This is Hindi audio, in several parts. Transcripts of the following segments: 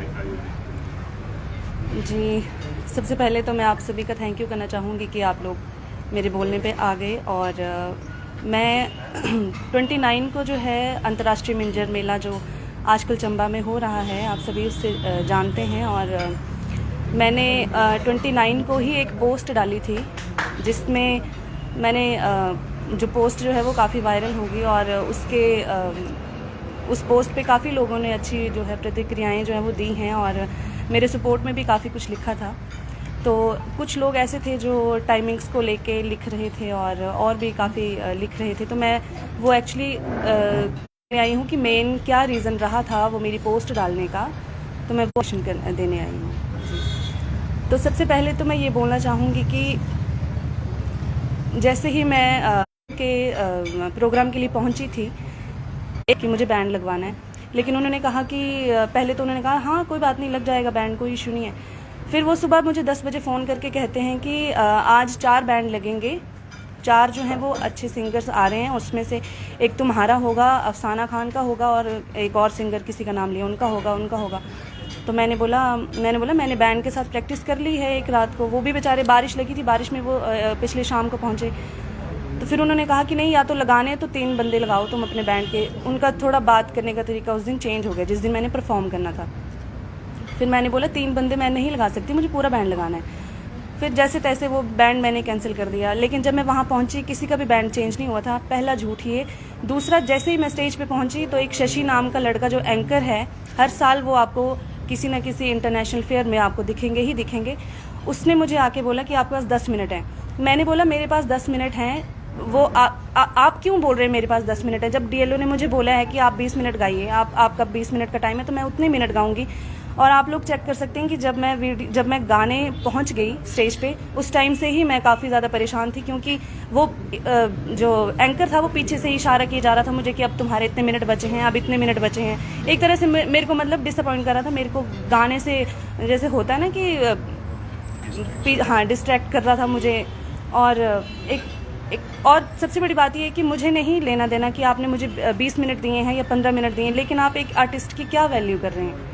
आयोजित? जी, सबसे पहले तो मैं आप सभी का थैंक यू करना चाहूँगी कि आप लोग मेरे बोलने पे आ गए। और मैं 29 को जो है अंतर्राष्ट्रीय मिंजर मेला जो आजकल चंबा में हो रहा है, आप सभी उससे जानते हैं। और मैंने 29 को ही एक पोस्ट डाली थी जिसमें मैंने जो पोस्ट जो है वो काफ़ी वायरल होगी और उस पोस्ट पे काफ़ी लोगों ने अच्छी जो है प्रतिक्रियाएं जो है वो दी हैं और मेरे सपोर्ट में भी काफ़ी कुछ लिखा था। तो कुछ लोग ऐसे थे जो टाइमिंग्स को लेके लिख रहे थे और भी काफ़ी लिख रहे थे। तो मैं वो एक्चुअली आई हूँ कि मेन क्या रीज़न रहा था वो मेरी पोस्ट डालने का, तो मैं क्वेश्चन देने आई हूँ। तो सबसे पहले तो मैं ये बोलना चाहूँगी कि जैसे ही मैं प्रोग्राम के लिए पहुँची थी कि मुझे बैंड लगवाना है, लेकिन उन्होंने कहा कि पहले तो उन्होंने कहा हाँ कोई बात नहीं, लग जाएगा बैंड, कोई इशू नहीं है। फिर वो सुबह मुझे 10 बजे फ़ोन करके कहते हैं कि आज 4 बैंड लगेंगे, 4 जो हैं वो अच्छे सिंगर्स आ रहे हैं, उसमें से एक तुम्हारा होगा, अफसाना खान का होगा और एक और सिंगर किसी का नाम लिया, उनका होगा। तो मैंने बोला मैंने बैंड के साथ प्रैक्टिस कर ली है एक रात को, वो भी बेचारे बारिश लगी थी, बारिश में वो पिछले शाम को पहुँचे। तो फिर उन्होंने कहा कि नहीं, या तो लगाने हैं तो 3 बंदे लगाओ तुम अपने बैंड के। उनका थोड़ा बात करने का तरीका उस दिन चेंज हो गया जिस दिन मैंने परफॉर्म करना था। फिर मैंने बोला 3 बंदे मैं नहीं लगा सकती, मुझे पूरा बैंड लगाना है। फिर जैसे तैसे वो बैंड मैंने कैंसिल कर दिया। लेकिन जब मैं वहाँ पहुँची किसी का भी बैंड चेंज नहीं हुआ था, पहला झूठ ये। दूसरा, जैसे ही मैं स्टेज पे पहुँची तो एक शशि नाम का लड़का जो एंकर है, हर साल वो आपको किसी न किसी इंटरनेशनल फेयर में आपको दिखेंगे, उसने मुझे आके बोला कि आपके पास 10 मिनट हैं। मैंने बोला मेरे पास 10 मिनट हैं, वो आप क्यों बोल रहे हैं मेरे पास 10 मिनट है, जब डीएलओ ने मुझे बोला है कि आप 20 मिनट गाइए, आपका 20 मिनट का टाइम है तो मैं उतने मिनट गाऊंगी। और आप लोग चेक कर सकते हैं कि जब मैं गाने पहुंच गई स्टेज पे, उस टाइम से ही मैं काफ़ी ज़्यादा परेशान थी, क्योंकि वो जो एंकर था वो पीछे से इशारा किया जा रहा था मुझे कि अब तुम्हारे इतने मिनट बचे हैं, अब इतने मिनट बचे हैं। एक तरह से मेरे को मतलब डिसअपॉइंट कर रहा था, मेरे को गाने से जैसे होता है ना कि हाँ डिस्ट्रैक्ट कर रहा था मुझे। और और सबसे बड़ी बात यह है कि मुझे नहीं लेना देना कि आपने मुझे 20 मिनट दिए हैं या 15 मिनट दिए हैं, लेकिन आप एक आर्टिस्ट की क्या वैल्यू कर रहे हैं।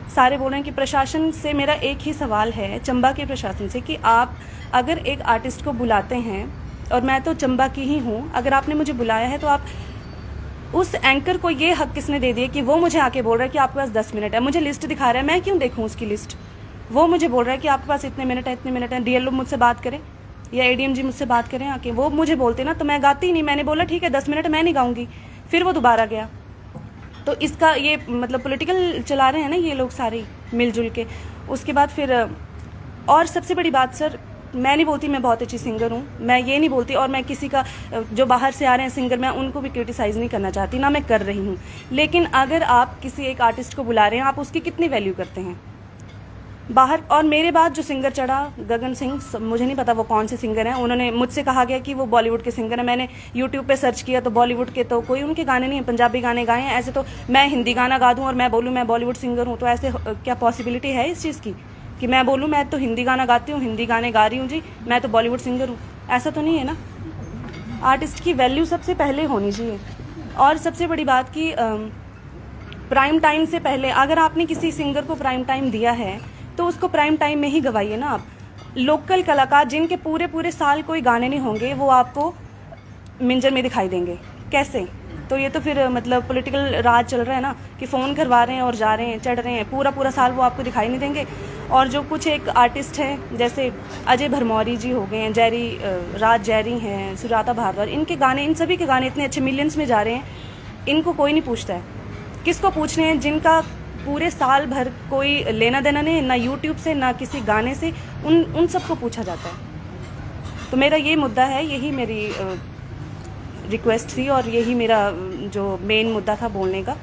सारे बोल रहे हैं कि प्रशासन से मेरा एक ही सवाल है, चंबा के प्रशासन से, कि आप अगर एक आर्टिस्ट को बुलाते हैं, और मैं तो चंबा की ही हूँ, अगर आपने मुझे बुलाया है तो आप उस एंकर को ये हक किसने दे दिया कि वो मुझे आके बोल रहा है कि आपके पास 10 मिनट है, मुझे लिस्ट दिखा रहा है, मैं क्यों देखूँ उसकी लिस्ट। वो मुझे बोल रहा है कि आपके पास इतने मिनट है। डीएलओ मुझसे बात करें या एडीएम जी मुझसे बात करें आके, वो मुझे बोलते ना तो मैं गाती ही नहीं। मैंने बोला ठीक है 10 मिनट मैं नहीं गाऊंगी, फिर वो दोबारा गया। तो इसका ये मतलब पॉलिटिकल चला रहे हैं ना ये लोग सारे मिलजुल के। उसके बाद फिर और सबसे बड़ी बात सर, मैं नहीं बोलती मैं बहुत अच्छी सिंगर हूँ, मैं ये नहीं बोलती, और मैं किसी का जो बाहर से आ रहे हैं सिंगर, मैं उनको भी क्रिटिसाइज़ नहीं करना चाहती, ना मैं कर रही हूँ। लेकिन अगर आप किसी एक आर्टिस्ट को बुला रहे हैं, आप उसकी कितनी वैल्यू करते हैं बाहर। और मेरे बाद जो सिंगर चढ़ा, गगन सिंह, मुझे नहीं पता वो कौन से सिंगर हैं, उन्होंने मुझसे कहा गया कि वो बॉलीवुड के सिंगर हैं। मैंने यूट्यूब पे सर्च किया तो बॉलीवुड के तो कोई उनके गाने नहीं हैं, पंजाबी गाने गाए हैं। ऐसे तो मैं हिंदी गाना गा दूँ और मैं बोलूँ मैं बॉलीवुड सिंगर हूँ, तो ऐसे क्या पॉसिबिलिटी है इस चीज़ की कि मैं बोलूँ मैं तो हिंदी गाना गाती हूँ, हिंदी गाने गा रही हूँ जी, मैं तो बॉलीवुड सिंगर हूँ? ऐसा तो नहीं है ना। आर्टिस्ट की वैल्यू सबसे पहले होनी चाहिए। और सबसे बड़ी बात कि प्राइम टाइम से पहले अगर आपने किसी सिंगर को प्राइम टाइम दिया है तो उसको प्राइम टाइम में ही गवाइए ना आप। लोकल कलाकार जिनके पूरे साल कोई गाने नहीं होंगे, वो आपको मिंजर में दिखाई देंगे कैसे? तो ये तो फिर मतलब पॉलिटिकल राज चल रहा है ना, कि फ़ोन करवा रहे हैं और जा रहे हैं, चढ़ रहे हैं, पूरा साल वो आपको दिखाई नहीं देंगे। और जो कुछ एक आर्टिस्ट हैं जैसे अजय भरमौरी जी हो गए हैं, राज जैरी हैं, सुजाता भारद्वाज, इनके गाने, इन सभी के गाने इतने अच्छे मिलियंस में जा रहे हैं, इनको कोई नहीं पूछता है। किसको पूछ रहे हैं? जिनका पूरे साल भर कोई लेना देना नहीं, ना यूट्यूब से ना किसी गाने से, उन सबको पूछा जाता है। तो मेरा ये मुद्दा है, यही मेरी रिक्वेस्ट थी और यही मेरा जो मेन मुद्दा था बोलने का,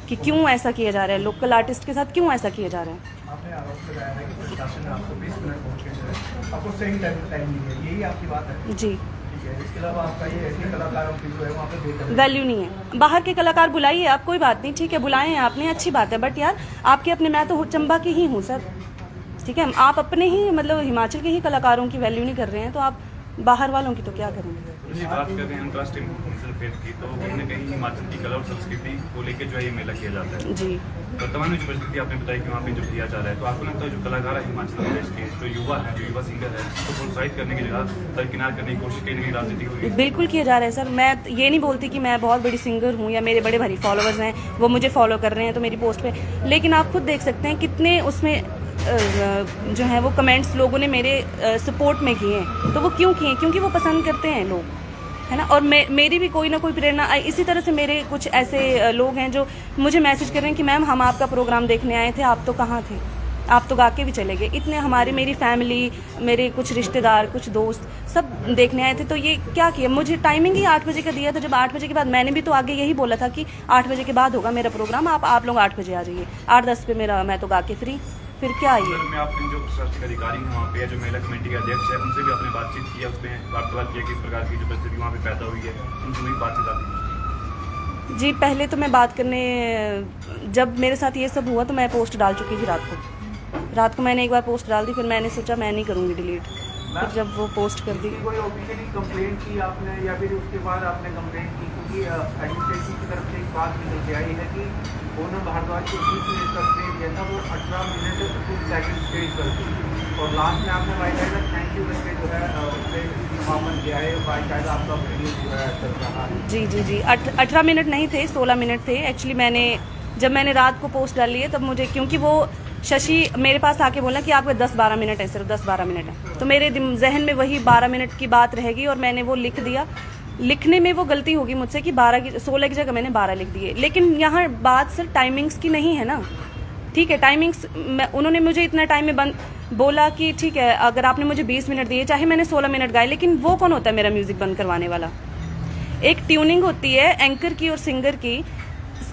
कि क्यों ऐसा किया जा रहा है, लोकल आर्टिस्ट के साथ क्यों ऐसा किया जा रहा है। आपने आरोप लगाया है कि प्रशासन ने आपको 20 मिनट पहुंच के जो है आपको सही टाइम नहीं है, यही आपकी बात है? जी। इसके अलावा आपका ये ऐसे कलाकारों की जो है वहाँ पे वैल्यू नहीं है। बाहर के कलाकार बुलाइए आप, कोई बात नहीं, ठीक है, बुलाए हैं आपने, अच्छी बात है, बट यार आपके अपने, मैं तो चंबा की ही हूँ सर, ठीक है, आप अपने ही मतलब हिमाचल के ही कलाकारों की वैल्यू नहीं कर रहे हैं, तो आप बाहर वालों की तो क्या करेंगे। बात कर रहे हैं अंतर्राष्ट्रीय फेथ की, तो कहीं न कहीं हिमाचल की कला और संस्कृति को लेकर जो है ये मेला किया जाता है। जी। वर्तमान में जो परिस्थिति आपने बताई कि वहाँ पे जो किया जा रहा है, तो आपको लगता है जो कलाकार है हिमाचल प्रदेश के, जो युवा है, जो युवा सिंगर है, तो प्रोत्साहित करने की जगह दरकिनार करने की कोशिश कहीं न कहीं राजनीति हो रही है? बिल्कुल किया जा रहा है सर। मैं ये नहीं बोलती कि मैं बहुत बड़ी सिंगर हूँ या मेरे बड़े भारी फॉलोअर्स हैं, वो मुझे फॉलो कर रहे हैं तो मेरी पोस्ट पे, लेकिन आप खुद देख सकते हैं कितने उसमें जो है वो कमेंट्स लोगों ने मेरे सपोर्ट में किए हैं। तो वो क्यों किए? क्योंकि वो पसंद करते हैं लोग, है ना। और मेरी भी कोई ना कोई प्रेरणा, इसी तरह से मेरे कुछ ऐसे लोग हैं जो मुझे मैसेज कर रहे हैं कि मैम हम आपका प्रोग्राम देखने आए थे, आप तो कहाँ थे, आप तो गा के भी चले गए। इतने मेरी फैमिली, मेरे कुछ रिश्तेदार, कुछ दोस्त सब देखने आए थे। तो ये क्या किया, मुझे टाइमिंग ही 8 बजे का दिया था। जब 8 बजे के बाद, मैंने भी तो आगे यही बोला था कि 8 बजे के बाद होगा मेरा प्रोग्राम, आप लोग 8 बजे आ जाइए। 8:10 पे मैं तो गा के फ्री, फिर क्या आइए। में आपने जो प्रशासनिक अधिकारी हैं वहाँ पे, जो मेला कमेटी के अध्यक्ष है, उनसे भी आपने बातचीत की, उसमें वार्तालाप किया कि इस प्रकार की जो परिस्थिति वहाँ पे पैदा हुई है, उनसे भी बातचीत आपकी? जी, पहले तो मैं बात करने, जब मेरे साथ ये सब हुआ तो मैं पोस्ट डाल चुकी थी रात को मैंने एक बार पोस्ट डाल दी, फिर मैंने सोचा मैं नहीं करूँगी डिलीट। फिर जब वो पोस्ट कर दी, कोई ऑफिशियली कंप्लेंट की आपने या फिर उसके बाद आपने कंप्लेंट की? क्योंकि एडमिनिस्ट्रेशन की तरफ से एक बात निकल के आई है कि पूनम भारद्वाज को 20 मिनट का स्टेज दिया था, वो 18 मिनट कुछ सेकंड स्टेज पर थी, और लास्ट में आपने बाकायदा थैंक यू करके जो है उससे समापन किया है। बाकायदा आपका वीडियो जो है चल रहा है। जी 18 मिनट नहीं थे, 16 मिनट थे एक्चुअली। जब मैंने रात को पोस्ट डाली है तब मुझे, क्योंकि वो शशि मेरे पास आके बोला कि आपके 10-12 मिनट है, सिर्फ 10-12 मिनट है, तो मेरे जहन में वही 12 मिनट की बात रहेगी और मैंने वो लिख दिया। लिखने में वो गलती होगी मुझसे कि 16 की जगह मैंने 12 लिख दिए। लेकिन यहाँ बात सिर्फ टाइमिंग्स की नहीं है ना, ठीक है। टाइमिंग्स उन्होंने मुझे इतना टाइम में बोला कि ठीक है, अगर आपने मुझे 20 मिनट दिए, चाहे मैंने 16 मिनट गाए, लेकिन वो कौन होता है मेरा म्यूजिक बंद करवाने वाला? एक ट्यूनिंग होती है एंकर की और सिंगर की।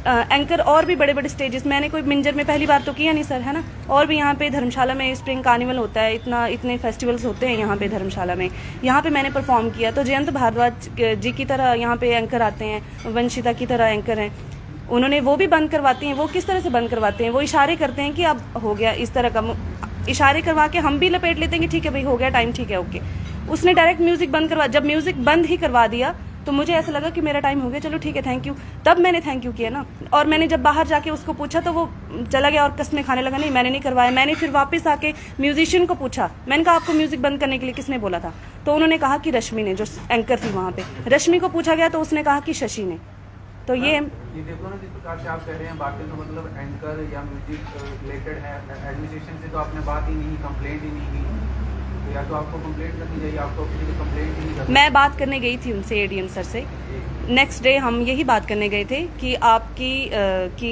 एंकर और भी बड़े बड़े स्टेजेस, मैंने कोई मिंजर में पहली बार तो किया नहीं सर, है ना। और भी यहाँ पे धर्मशाला में स्प्रिंग कार्निवल होता है, इतने फेस्टिवल्स होते हैं यहाँ पे धर्मशाला में, यहाँ पे मैंने परफॉर्म किया। तो जयंत भारद्वाज जी की तरह यहाँ पे एंकर आते हैं, वंशिता की तरह एंकर हैं, उन्होंने वो भी बंद करवाती हैं। वो किस तरह से बंद करवाते हैं? वो इशारे करते हैं कि अब हो गया, इस तरह का इशारे करवा के हम भी लपेट लेते हैं कि ठीक है भाई हो गया टाइम, ठीक है ओके। उसने डायरेक्ट म्यूजिक बंद करवा, जब म्यूजिक बंद ही करवा दिया तो मुझे ऐसा लगा कि मेरा टाइम हो गया, चलो ठीक है थैंक यू, तब मैंने थैंक यू किया ना। और मैंने जब बाहर जाके उसको पूछा तो वो चला गया और कस्में खाने लगा, नहीं मैंने नहीं करवाया। मैंने फिर वापस आके म्यूजिशियन को पूछा, मैंने कहा आपको म्यूजिक बंद करने के लिए किसने बोला था? तो उन्होंने कहा कि रश्मि ने, जो एंकर थी वहाँ पे। रश्मि को पूछा गया तो उसने कहा कि शशि ने। तो ये देखो ना, जिस प्रकार से आप कह रहे हैं बातें, तो मतलब एंकर या म्यूजिक रिलेटेड है, एडमिनिस्ट्रेशन से तो आपने बात ही नहीं, कंप्लेंट ही नहीं की, तो या तो आपको कंप्लेंट करनी चाहिए, आपको कंप्लेंट ही नहीं करनी। मैं बात करने गई थी उनसे, एडीएम सर से। नेक्स्ट डे हम यही बात करने गए थे कि आपकी कि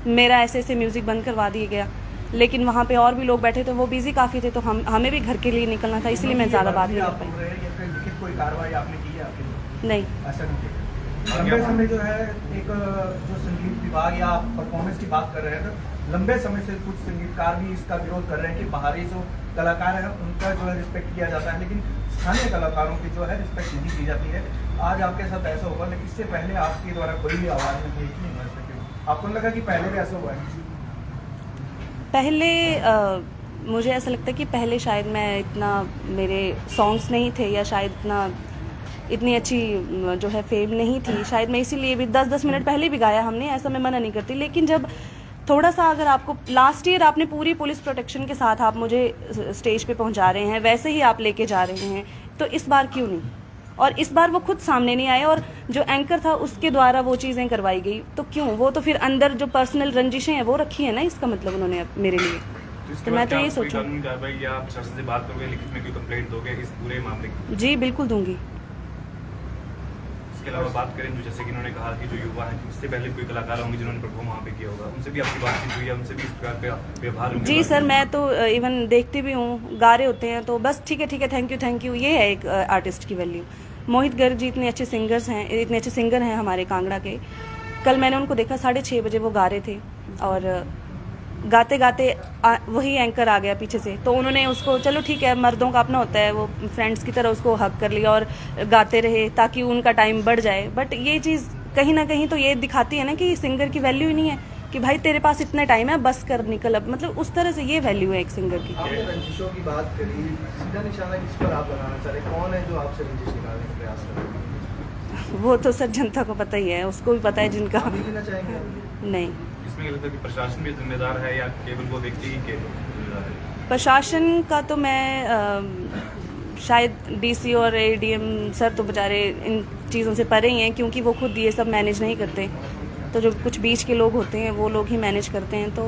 मेरा ऐसे ऐसे म्यूजिक बंद करवा दिया गया, लेकिन वहाँ पे और भी लोग बैठे थे, वो बिजी काफ़ी थे, तो हमें भी घर के लिए निकलना था, इसलिए मैं ज़्यादा बात नहीं कर पाई। कोई कार्रवाई आपने की है आपके? नहीं, ऐसा नहीं। लंबे समय जो है एक जो संगीत विभाग या परफॉर्मेंस की बात कर रहे हैं, तो लंबे समय से कुछ संगीतकार भी इसका विरोध कर रहे हैं कि बाहरी जो कलाकार हैं उनका जो है रिस्पेक्ट किया जाता है, लेकिन स्थानीय कलाकारों की जो है रिस्पेक्ट नहीं की जाती है। आज आपके साथ ऐसा होगा, लेकिन इससे पहले आपके द्वारा कोई भी आवाज़ नहीं थी, नहीं बन सके। आपको लगा कि पहले भी ऐसा हुआ है? पहले मुझे ऐसा लगता है कि पहले शायद मैं इतना, मेरे सॉन्ग्स नहीं थे, या शायद इतनी अच्छी जो है फेम नहीं थी, शायद मैं इसीलिए भी 10-10 मिनट पहले भी गाया हमने, ऐसा मैं मना नहीं करती। लेकिन जब थोड़ा सा, अगर आपको लास्ट ईयर आपने पूरी पुलिस प्रोटेक्शन के साथ आप मुझे स्टेज पे पहुंचा रहे हैं, वैसे ही आप लेके जा रहे हैं, तो इस बार क्यों नहीं? और इस बार वो खुद सामने नहीं आए, और जो एंकर था उसके द्वारा वो चीज़ें करवाई गई, तो क्यों? वो तो फिर अंदर जो पर्सनल रंजिशें हैं वो रखी है ना, इसका मतलब उन्होंने मेरे लिए। तो मैं तो ये सोचूं, प्रशासन से बात करोगे, लिखित में कोई कंप्लेंट दोगे इस पूरे मामले की? जी बिल्कुल दूंगी। इसके अलावा बात करें, जो जैसे कि उन्होंने कहा कि जो युवा हैं, इससे पहले कोई कलाकार होंगे जिन्होंने परफॉर्म वहाँ पे किया होगा, उनसे भी आपकी बातचीत हुई है, उनसे भी इस प्रकार का व्यवहार? जी सर, मैं तो इवन देखती भी हूँ, गा रहे होते हैं तो बस ठीक है थैंक यू, ये है एक आर्टिस्ट की वैल्यू। मोहित गर्ग जी इतने अच्छे सिंगर हैं हमारे कांगड़ा के। कल मैंने उनको देखा 6:30 बजे वो गा रहे थे, और गाते गाते वही एंकर आ गया पीछे से, तो उन्होंने उसको, चलो ठीक है मर्दों का अपना होता है, वो फ्रेंड्स की तरह उसको हक कर लिया और गाते रहे ताकि उनका टाइम बढ़ जाए। बट ये चीज़ कहीं ना कहीं तो ये दिखाती है ना कि सिंगर की वैल्यू ही नहीं है, कि भाई तेरे पास इतना टाइम है, बस कर निकल अब, मतलब उस तरह से ये वैल्यू है एक सिंगर की। आपने रंजिशों की बात करी, सीधा निशाना किस पर आप बनाना चाह रहे हैं? कौन है जो आपसे रंजिश निकालने का प्रयास कर रहे हैं? वो तो सर जनता को पता ही है, उसको भी पता है जिनका। पानी पीना चाहेंगे? नहीं, इसमें लगता है कि प्रशासन भी जिम्मेदार है या केवल वो व्यक्ति ही के जिम्मेदार है? प्रशासन का तो मैं शायद डीसी और एडीएम सर तो बेचारे इन चीज़ों से परे ही हैं, क्योंकि वो खुद ये सब मैनेज नहीं करते। तो जो कुछ बीच के लोग होते हैं वो लोग ही मैनेज करते हैं। तो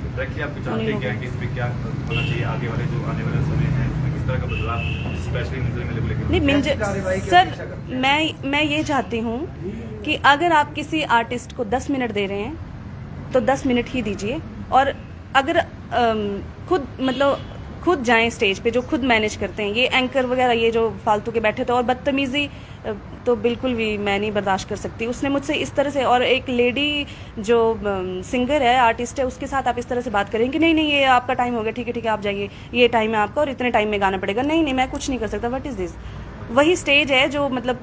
डायरेक्टली आपको जानते क्या है कि इसमें क्या होना चाहिए आगे वाले जो आने वाले समय है, इसमें किस तरह का बदलाव स्पेशली मिंजर मेले को लेकर? नहीं कैसी कार्रवाई की सर, अपेक्षा करते मैं ये चाहती हूँ कि अगर आप किसी आर्टिस्ट को 10 मिनट दे रहे हैं तो 10 मिनट ही दीजिए। और अगर खुद जाएं स्टेज पे, जो खुद मैनेज करते हैं, ये एंकर वगैरह ये जो फालतू के बैठे थे, और बदतमीजी तो बिल्कुल भी मैं नहीं बर्दाश्त कर सकती। उसने मुझसे इस तरह से, और एक लेडी जो सिंगर है, आर्टिस्ट है, उसके साथ आप इस तरह से बात करें कि नहीं नहीं ये आपका टाइम हो गया, ठीक है आप जाइए, ये टाइम है आपका और इतने टाइम में गाना पड़ेगा। नहीं नहीं, मैं कुछ नहीं कर सकता। What is this? वही स्टेज है जो मतलब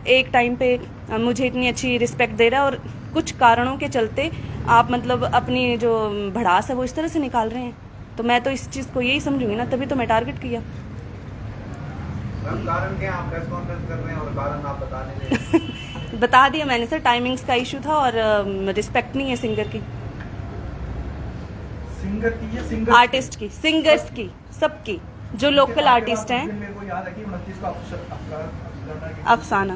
एक टाइम पे मुझे इतनी अच्छी रिस्पेक्ट दे रहा है, और कुछ कारणों के चलते आप मतलब अपनी जो भड़ास है वो इस तरह से निकाल रहे हैं। तो मैं तो इस चीज़ को यही समझूंगी ना, तभी तो मैं टारगेट किया। कारण क्या, आप प्रेस कॉन्फ्रेंस कर रहे हैं और कारण आप बता नहीं रहे? बता दिया मैंने सर, टाइमिंग्स का इशू था और रिस्पेक्ट नहीं है सिंगर की, आर्टिस्ट की, सिंगर्स की, सबकी, जो लोकल आर्टिस्ट हैं। मेरे को याद है कि 29 को अफसाना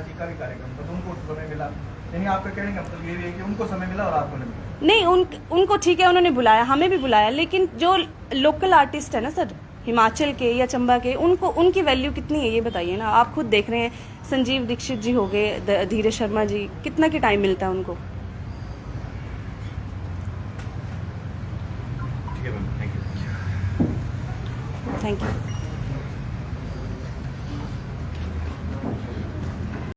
जी का भी कार्यक्रम था, तो उनको समय मिला। यानी आपका कहने का मतलब ये है कि उनको समय मिला और आपको नहीं मिला? नहीं, उनको ठीक है, उन्होंने बुलाया, हमें भी बुलाया, लेकिन जो लोकल आर्टिस्ट है ना सर, हिमाचल के या चंबा के, उनकी वैल्यू कितनी है ये बताइए ना। आप खुद देख रहे हैं, संजीव दीक्षित जी हो गए, धीरज शर्मा जी, कितना की टाइम मिलता है उनको। ठीक है ma'am, thank you. Thank you.